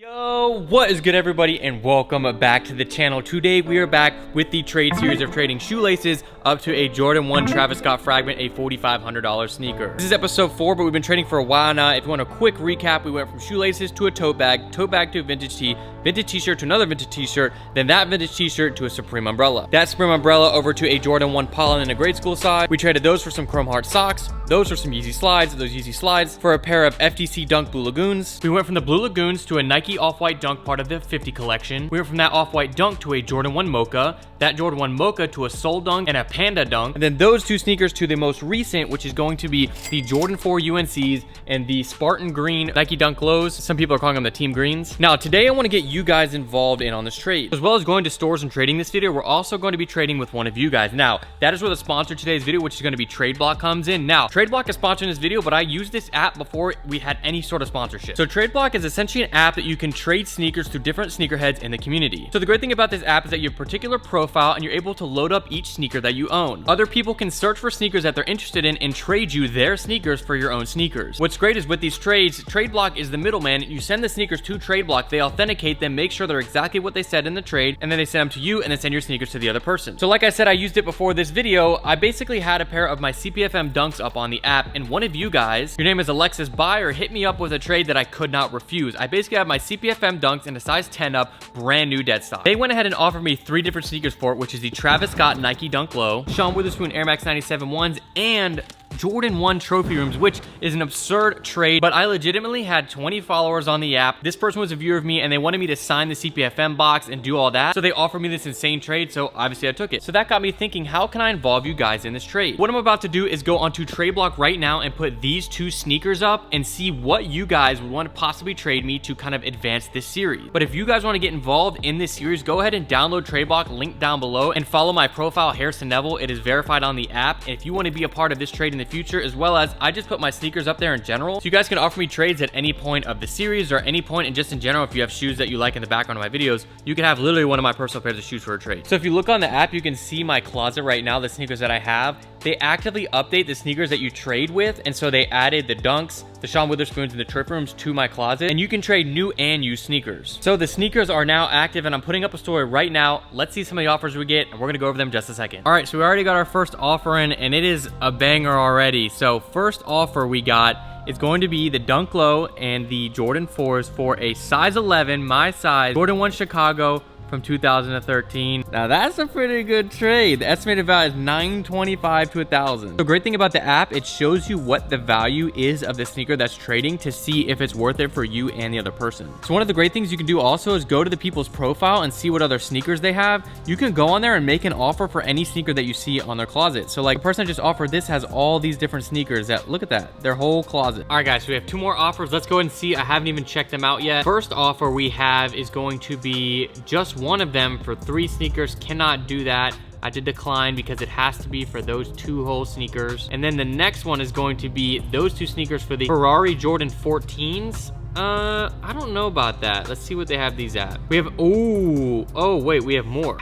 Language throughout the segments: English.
Yo, what is good everybody, and welcome back to the channel. Today we are back with the trade series of trading shoelaces up to a Jordan 1 Travis Scott Fragment, a $4,500 sneaker. This is episode 4, but we've been trading for a while now. If you want a quick recap, we went from shoelaces to a tote bag to a vintage tee, vintage t-shirt to another vintage t-shirt, then that vintage t-shirt to a Supreme umbrella. That Supreme umbrella over to a Jordan 1 pollen in a grade school size. We traded those for some Chrome Heart socks, those for some Yeezy slides, those Yeezy slides for a pair of FTC Dunk Blue Lagoons. We went from the Blue Lagoons to a Nike Off-White Dunk, part of the 50 collection. We went from that Off-White Dunk to a Jordan 1 Mocha, that Jordan 1 Mocha to a Soul Dunk and a Panda Dunk, and then those two sneakers to the most recent, which is going to be the Jordan 4 UNCs and the Spartan Green Nike Dunk Lows. Some people are calling them the Team Greens. Now, today I want to get you guys involved in on this trade. As well as going to stores and trading this video, we're also going to be trading with one of you guys. Now, that is where the sponsor of today's video, which is going to be TradeBlock, comes in. Now, TradeBlock is sponsoring this video, but I used this app before we had any sort of sponsorship. So TradeBlock is essentially an app that you can trade sneakers through different sneakerheads in the community. So the great thing about this app is that you have a particular profile and you're able to load up each sneaker that you own. Other people can search for sneakers that they're interested in and trade you their sneakers for your own sneakers. What's great is with these trades, TradeBlock is the middleman. You send the sneakers to TradeBlock, they authenticate them, make sure they're exactly what they said in the trade, and then they send them to you and then send your sneakers to the other person. So like I said, I used it before this video. I basically had a pair of my CPFM Dunks up on the app, and one of you guys, your name is Alexis Buyer, hit me up with a trade that I could not refuse. I basically have my CPFM Dunks in a size 10 up, brand new dead stock. They went ahead and offered me 3 different sneakers for it, which is the Travis Scott Nike Dunk Low, Sean Witherspoon Air Max 97 ones, and Jordan 1 trophy rooms, which is an absurd trade, but I legitimately had 20 followers on the app. This person was a viewer of me and they wanted me to sign the CPFM box and do all that. So they offered me this insane trade, so obviously I took it. So that got me thinking, how can I involve you guys in this trade? What I'm about to do is go onto TradeBlock right now and put these 2 sneakers up and see what you guys would want to possibly trade me to kind of advance this series. But if you guys want to get involved in this series, go ahead and download TradeBlock, link down below, and follow my profile, harrisonnevel. It is verified on the app. And if you want to be a part of this trade in the future, as well as I just put my sneakers up there in general, so you guys can offer me trades at any point of the series or any point, and just in general, if you have shoes that you like in the background of my videos, you can have literally one of my personal pairs of shoes for a trade. So if you look on the app, you can see my closet right now, the sneakers that I have. They actively update the sneakers that you trade with, and so they added the Dunks, the Sean Witherspoons, and the Trip Rooms to my closet, and you can trade new and used sneakers. So the sneakers are now active, and I'm putting up a story right now. Let's see some of the offers we get, and we're gonna go over them in just a second. All right, so we already got our first offer in, and it is a banger already. So first offer we got is going to be the Dunk Low and the Jordan 4s for a size 11, my size, Jordan 1 Chicago from 2013. Now that's a pretty good trade. The estimated value is $925 to $1,000. The great thing about the app, it shows you what the value is of the sneaker that's trading to see if it's worth it for you and the other person. So one of the great things you can do also is go to the people's profile and see what other sneakers they have. You can go on there and make an offer for any sneaker that you see on their closet. So like the person I just offered this has all these different sneakers that, look at that, their whole closet. All right guys, so we have 2 more offers. Let's go ahead and see. I haven't even checked them out yet. First offer we have is going to be just one of them for 3 sneakers. Cannot do that. I did decline because it has to be for those 2 whole sneakers. And then the next one is going to be those 2 sneakers for the Ferrari Jordan 14s. I don't know about that. Let's see what they have these at. We have, oh wait, we have more.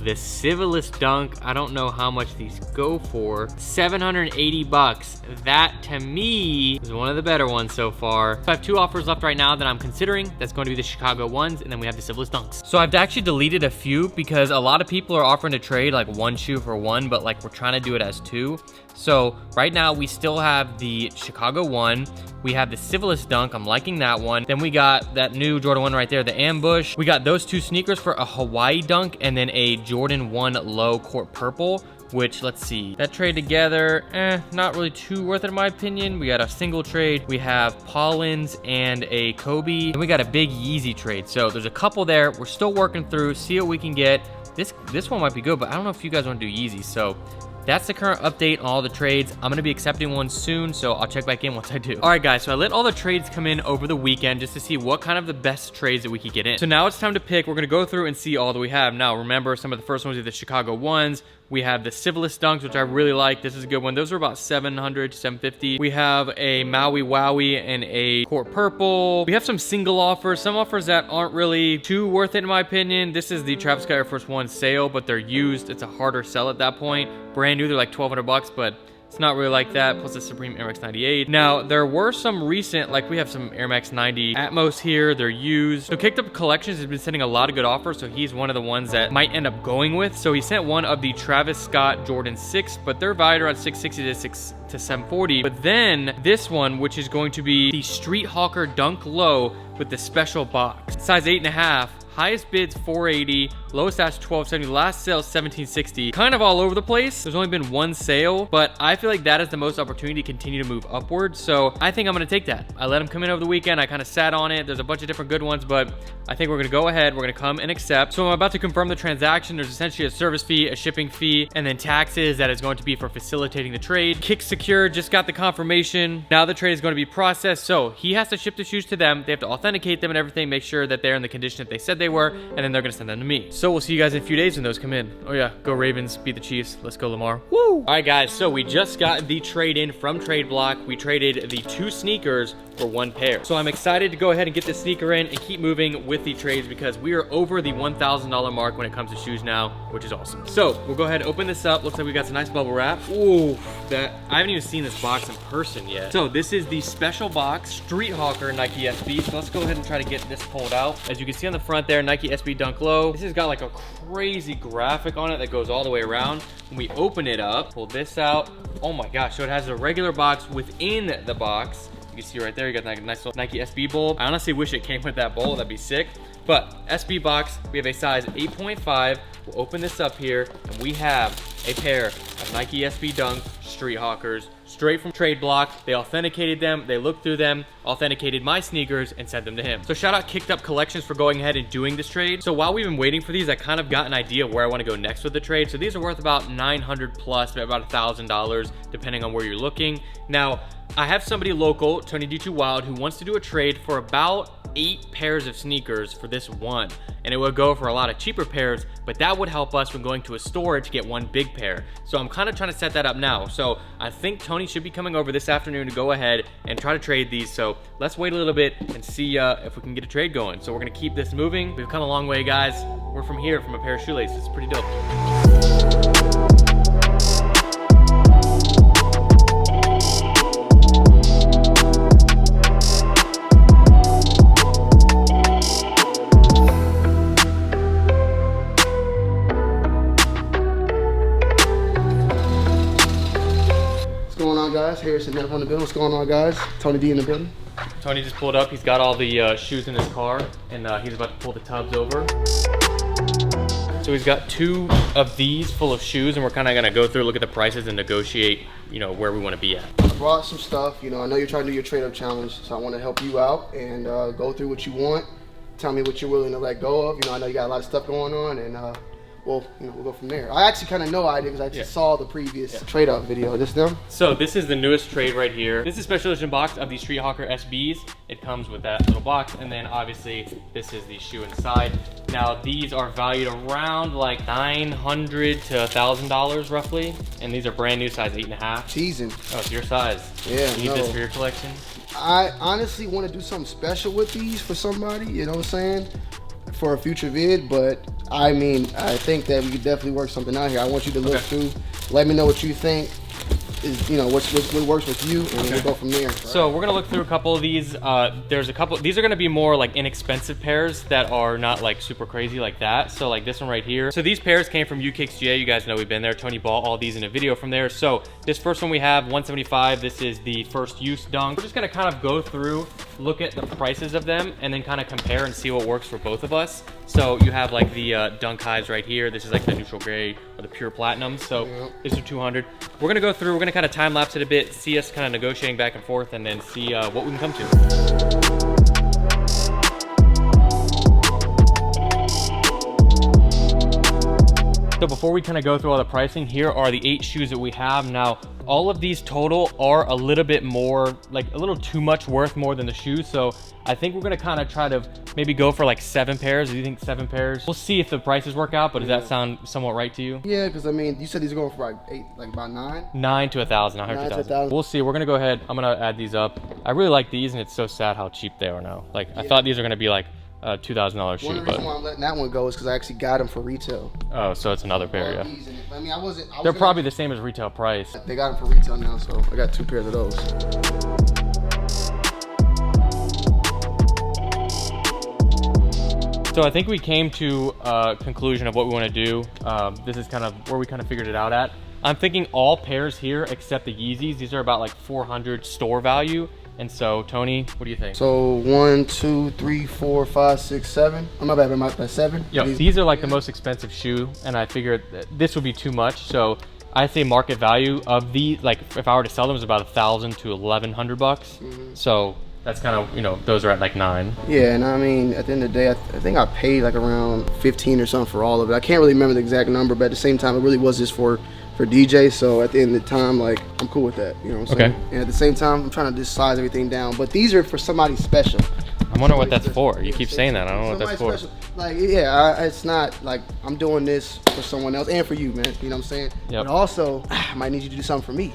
The Civilist Dunk. I don't know how much these go for. 780 bucks. That to me is one of the better ones so far. So I have 2 offers left right now that I'm considering. That's going to be the Chicago ones, and then we have the Civilist Dunks. So I've actually deleted a few because a lot of people are offering to trade like 1 shoe for 1, but like we're trying to do it as 2. So right now we still have the Chicago 1. We have the Civilist Dunk. I'm liking that one. Then we got that new Jordan 1 right there, the Ambush. We got those 2 sneakers for a Hawaii Dunk and then a Jordan 1 Low Court Purple, which, let's see, that trade together, not really too worth it in my opinion. We got a single trade. We have Pollins and a Kobe. And we got a big Yeezy trade. So there's a couple there. We're still working through, see what we can get. This one might be good, but I don't know if you guys want to do Yeezy. So that's the current update on all the trades. I'm gonna be accepting one soon, so I'll check back in once I do. All right, guys, so I let all the trades come in over the weekend just to see what kind of the best trades that we could get in. So now it's time to pick. We're gonna go through and see all that we have. Now, remember, some of the first ones are the Chicago 1s. We have the Civilist Dunks, which I really like. This is a good one. Those are about $700 to $750. We have a Maui Wowie and a Court Purple. We have some single offers, some offers that aren't really too worth it in my opinion. This is the Travis Scott Air Force 1 sale, but they're used. It's a harder sell at that point. Brand new, they're like 1,200 bucks, but It's not really like that, plus the Supreme Air Max 98. Now, there were some recent, like we have some Air Max 90 Atmos here, they're used. So Kicked Up Collections has been sending a lot of good offers, so he's one of the ones that might end up going with. So he sent one of the Travis Scott Jordan 6, but they're valued around 660 to 740. But then this one, which is going to be the Street Hawker Dunk Low with the special box. Size 8.5. Highest bid's 480, lowest ask 1270, last sale 1760. Kind of all over the place. There's only been one sale, but I feel like that is the most opportunity to continue to move upwards. So I think I'm gonna take that. I let them come in over the weekend. I kind of sat on it. There's a bunch of different good ones, but I think we're gonna go ahead. We're gonna come and accept. So I'm about to confirm the transaction. There's essentially a service fee, a shipping fee, and then taxes that is going to be for facilitating the trade. Kick Secure just got the confirmation. Now the trade is going to be processed. So he has to ship the shoes to them. They have to authenticate them and everything, make sure that they're in the condition that they said they were, and then they're gonna send them to me. So we'll see you guys in a few days when those come in. Oh yeah, go Ravens, beat the Chiefs. Let's go Lamar. Woo! All right guys, so we just got the trade in from Trade Block. We traded the 2 sneakers for 1 pair. So I'm excited to go ahead and get this sneaker in and keep moving with the trades because we are over the $1,000 mark when it comes to shoes now, which is awesome. So we'll go ahead and open this up. Looks like we got some nice bubble wrap. Ooh, that I haven't even seen this box in person yet. So this is the special box Street Hawker Nike SB. So let's go ahead and try to get this pulled out. As you can see on the front there, Nike SB Dunk Low. This has got like a crazy graphic on it that goes all the way around. When we open it up, pull this out. Oh my gosh, so it has a regular box within the box. You can see right there, you got that nice little Nike SB bowl. I honestly wish it came with that bowl, that'd be sick. But SB box, we have a size 8.5. We'll open this up here, and we have a pair of Nike SB Dunk Street Hawkers, straight from Trade Block. They authenticated them, they looked through them, authenticated my sneakers, and sent them to him. So shout out Kicked Up Collections for going ahead and doing this trade. So while we've been waiting for these, I kind of got an idea of where I want to go next with the trade. So these are worth about $900 plus, about $1,000, depending on where you're looking. Now, I have somebody local, Tony D2 Wild, who wants to do a trade for about 8 pairs of sneakers for this one, and it would go for a lot of cheaper pairs, but that would help us when going to a store to get 1 big pair. So I'm kind of trying to set that up now. So I think Tony should be coming over this afternoon to go ahead and try to trade these. So let's wait a little bit and see if we can get a trade going. So we're gonna keep this moving. We've come a long way, guys. We're from here, from a pair of shoelaces. It's pretty dope. Guys, harrisonnevel in the building. What's going on, guys? Tony D in the building. Tony just pulled up. He's got all the shoes in his car, and he's about to pull the tubs over. So he's got 2 of these full of shoes, and we're kind of gonna go through, look at the prices, and negotiate, you know, where we want to be at. I brought some stuff. You know, I know you're trying to do your trade-up challenge, so I want to help you out and go through what you want. Tell me what you're willing to let go of. You know, I know you got a lot of stuff going on, and well, you know, we'll go from there. I actually kind of know I did because I just saw the previous trade-up video. This them? So this is the newest trade right here. This is a special edition box of the Street Hawker SBs. It comes with that little box, and then obviously this is the shoe inside. Now these are valued around like $900 to $1,000 roughly, and these are brand new, size 8.5. Teasing. Oh, it's your size. Yeah, you need this for your collection? I honestly want to do something special with these for somebody. You know what I'm saying? For a future vid, but I mean, I think that we could definitely work something out here. I want you to look through, let me know what you think is, you know, what works with you, and we'll go from there. So we're gonna look through a couple of these. There's a couple. These are gonna be more like inexpensive pairs that are not like super crazy like that. So like this one right here. So these pairs came from UKXGA. You guys know we've been there. Tony bought all these in a video from there. So this first one we have 175. This is the first use dunk. We're just gonna kind of go through, look at the prices of them, and then kind of compare and see what works for both of us. So you have like the dunk highs right here. This is like the neutral gray or the pure platinum. So these are 200. We're gonna go through. We're gonna kind of time lapse it a bit, see us kind of negotiating back and forth, and then see what we can come to. So before we kind of go through all the pricing, here are the 8 shoes that we have. Now, all of these total are a little bit more, like a little too much worth more than the shoes. So I think we're gonna kind of try to maybe go for like 7 pairs. Do you think 7 pairs? We'll see if the prices work out, but does that sound somewhat right to you? Yeah, because I mean, you said these are going for like 8, like about 9? 9 to 1,000, 100 to 1,000. We'll see. We're gonna go ahead. I'm gonna add these up. I really like these, and it's so sad how cheap they are now. Like I thought these are gonna be like $2,000 shoe. One of the reasons why I'm letting that one go is because I actually got them for retail. Oh, so it's another pair, yeah. I mean, I was They're probably the same as retail price. They got them for retail now, so I got 2 pairs of those. So I think we came to a conclusion of what we want to do. This is kind of where we kind of figured it out at. I'm thinking all pairs here except the Yeezys. These are about like 400 store value. And so, Tony, what do you think? So 1, 2, 3, 4, 5, 6, 7. I'm not bad, I'm at 7. Yeah, these are like the most expensive shoe, and I figured that this would be too much. So I say market value of the, like if I were to sell them, is about 1,000 to 1,100 bucks. So that's kind of, you know, those are at like 9. Yeah, and I mean, at the end of the day, I think I paid like around 15 or something for all of it. I can't really remember the exact number, but at the same time, it really was just for DJ. So at the end of the time, like, I'm cool with that. You know what I'm saying? And at the same time, I'm trying to just size everything down. But these are for somebody special. I'm wondering what that's for. You keep saying that. I don't know what that's for. Special. Like, yeah, it's not like I'm doing this for someone else and for you, man. You know what I'm saying? But also, I might need you to do something for me.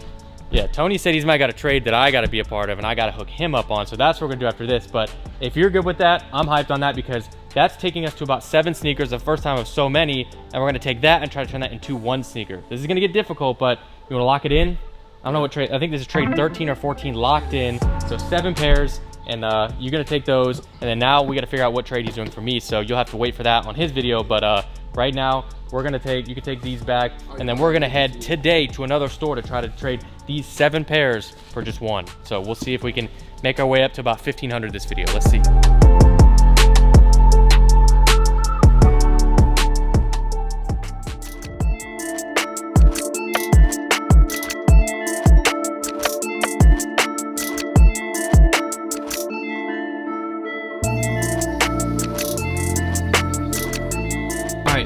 Yeah, Tony said he's might got a trade that I got to be a part of and I got to hook him up on. So that's what we're going to do after this. But if you're good with that, I'm hyped on that because that's taking us to about 7 sneakers, the first time of so many. And we're going to take that and try to turn that into 1 sneaker. This is going to get difficult, but you want to lock it in? I don't know what trade. I think this is trade 13 or 14 locked in. So 7 pairs. And you're going to take those. And then now we got to figure out what trade he's doing for me. So you'll have to wait for that on his video. But right now, we're going to take, you can take these back. And then we're going to head today to another store to try to trade these 7 pairs for just 1. So we'll see if we can make our way up to about 1,500 this video. Let's see.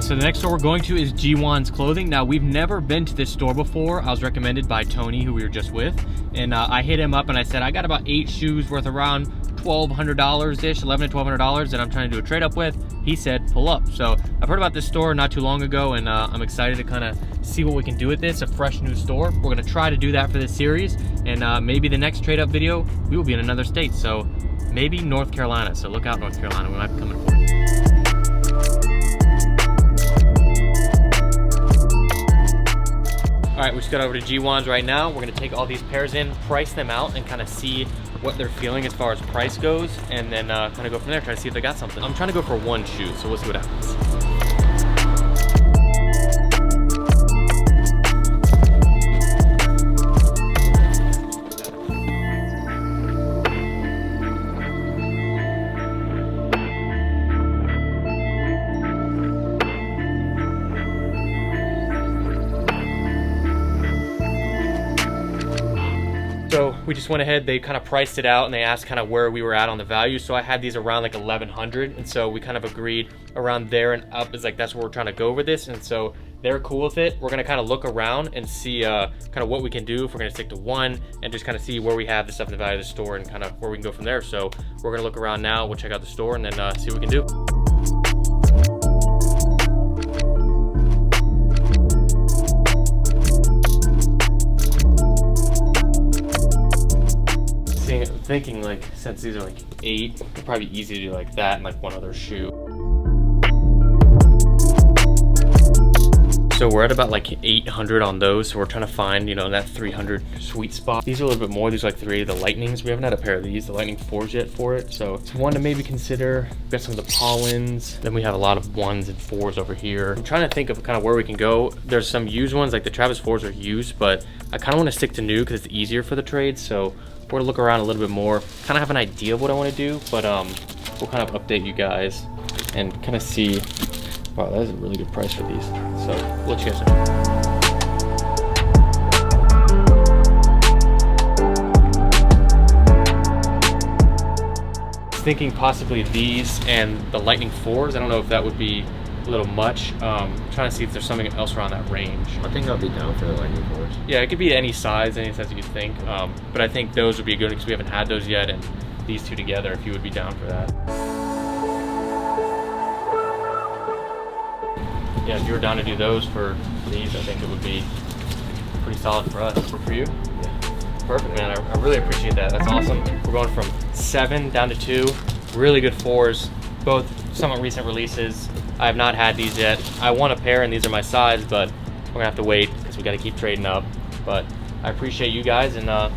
So the next store we're going to is G1's Clothing. Now, we've never been to this store before. I was recommended by Tony, who we were just with. And I hit him up and I said, I got about 8 shoes worth around $1,200-ish, $1,100 to $1,200 that I'm trying to do a trade up with. He said, pull up. So I've heard about this store not too long ago, and I'm excited to kind of see what we can do with this, a fresh new store. We're gonna try to do that for this series. And maybe the next trade up video, we will be in another state. So maybe North Carolina. So look out, North Carolina, we might be coming for you. All right, we just got over to G1's right now. We're gonna take all these pairs in, price them out, and kind of see what they're feeling as far as price goes, and then kind of go from there, try to see if they got something. I'm trying to go for 1 shoe, so we'll see what happens. So we just went ahead, they kind of priced it out and they asked kind of where we were at on the value. So I had these around like 1,100. And so we kind of agreed around there and up is like, that's where we're trying to go with this. And so they're cool with it. We're gonna kind of look around and see kind of what we can do if we're gonna stick to 1 and just kind of see where we have the stuff in the value of the store and kind of where we can go from there. So we're gonna look around now, we'll check out the store and then see what we can do. Thinking like, since these are like 8, it'd probably be easy to do like that and like 1 other shoe. So we're at about like 800 on those. So we're trying to find, you know, that 300 sweet spot. These are a little bit more. These are like 3 of the Lightnings. We haven't had a pair of these, the Lightning 4s yet for it. So it's one to maybe consider. We've got some of the Pollens. Then we have a lot of 1s and 4s over here. I'm trying to think of kind of where we can go. There's some used ones, like the Travis 4s are used, but I kind of want to stick to new because it's easier for the trade. So we're gonna look around a little bit more, kind of have an idea of what I want to do, but we'll kind of update you guys and kind of see. Wow, that is a really good price for these. So we'll let you guys know. Thinking possibly these and the Lightning 4s. I don't know if that would be a little much. Trying to see if there's something else around that range. I think I'll be down for the Lightning 4s. Yeah, it could be any size you could think. But I think those would be good because we haven't had those yet, and these 2 together, if you would be down for that. Yeah, if you were down to do those for these, I think it would be pretty solid for us. For you? Yeah. Perfect, man. I really appreciate that. That's awesome. We're going from 7 down to 2. Really good 4s. both somewhat recent releases. I have not had these yet. I want a pair and these are my size, but we're gonna have to wait because we gotta keep trading up. But I appreciate you guys, and we'll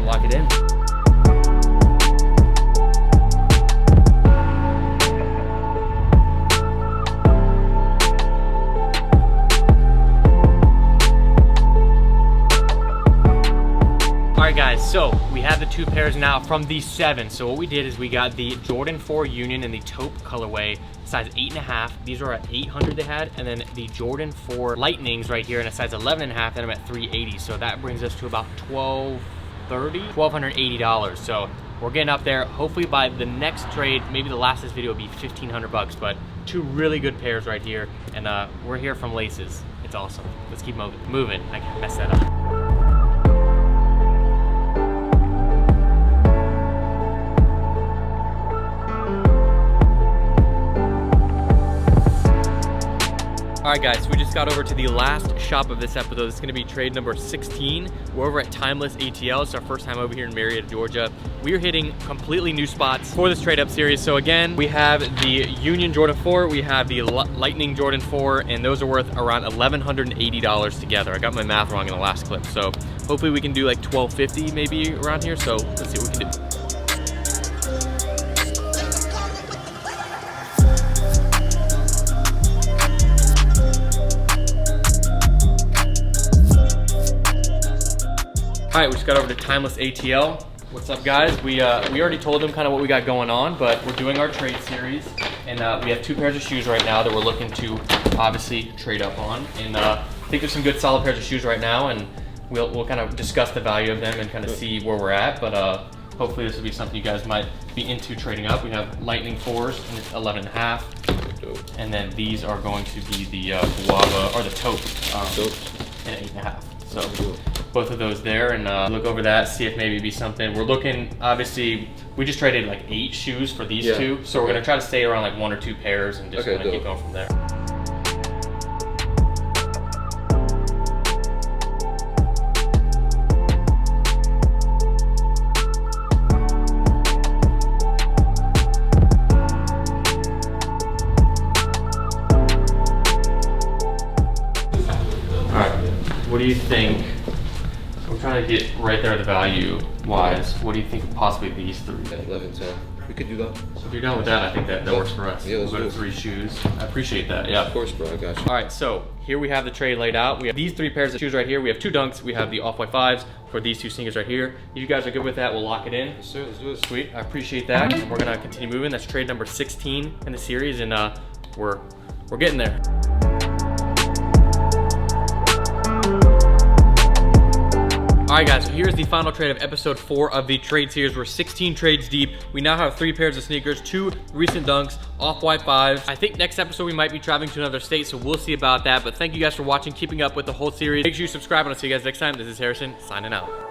lock it in. Alright guys, so we have the two pairs now from the 7. So what we did is we got the Jordan 4 Union in the taupe colorway, size 8.5. These are at 800 they had, and then the Jordan 4 Lightnings right here in a size 11.5, and I'm at 380. So that brings us to about $1,280. So we're getting up there. Hopefully by the next trade, maybe the last of this video will be 1,500 bucks, but two really good pairs right here. And we're here from Laces. It's awesome. Let's keep moving. I can't mess that up. Alright guys, so we just got over to the last shop of this episode. It's going to be trade number 16. We're over at Timeless ATL. It's our first time over here in Marietta, Georgia. We are hitting completely new spots for this trade up series. So again, we have the Union Jordan 4, we have the Lightning Jordan 4, and those are worth around $1,180 together. I got my math wrong in the last clip. So hopefully we can do like $1,250 maybe around here. So let's see what we can do. All right, we just got over to Timeless ATL. What's up, guys? We already told them kind of what we got going on, but we're doing our trade series, and we have two pairs of shoes right now that we're looking to obviously trade up on. And I think there's some good solid pairs of shoes right now, and we'll kind of discuss the value of them and kind of see where we're at. But hopefully this will be something you guys might be into trading up. We have Lightning 4s, and it's 11.5, and then these are going to be the Guava or the taupe, and 8.5. So both of those there, and look over that, see if maybe be something. We're looking, obviously, we just traded like 8 shoes for these two, so we're gonna try to stay around like 1 or 2 pairs and just kind of keep going from there. What do you think? We're trying to get right there the value wise. What do you think possibly these 3? 11, 10. We could do that. So if you're done with that, I think that works for us. Yeah, we'll go to 3 shoes. I appreciate that. Yeah. Of course, bro. I got you. All right, so here we have the trade laid out. We have these 3 pairs of shoes right here. We have 2 dunks. We have the off-white 5s for these 2 sneakers right here. If you guys are good with that, we'll lock it in. Yes, sir. Let's do it. Sweet. I appreciate that. And we're gonna continue moving. That's trade number 16 in the series, and we're getting there. Alright guys, so here's the final trade of episode 4 of the trade series. We're 16 trades deep. We now have 3 pairs of sneakers, 2 recent dunks, off-white 5s. I think next episode we might be traveling to another state, so we'll see about that. But thank you guys for watching, keeping up with the whole series. Make sure you subscribe, and I'll see you guys next time. This is Harrison, signing out.